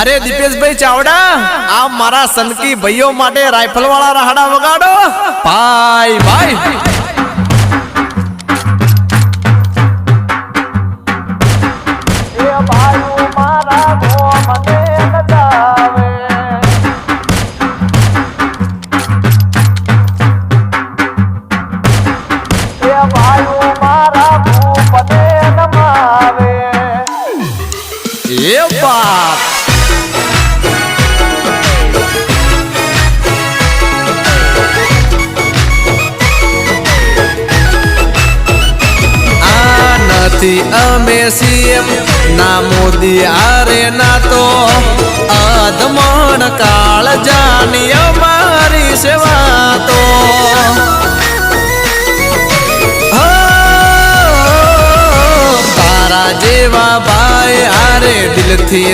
अरे दीपेश भाई चावड़ा आप मारा सनकी भाइयों माटे राइफल वाला राहड़ा वगाड़ो बाय बाय। ये बाप अमे सीएम ना मोदी आरे ना तो अधमण काल जानी हमारी सेवा तो तारा जेवा भाई आरे दिल थी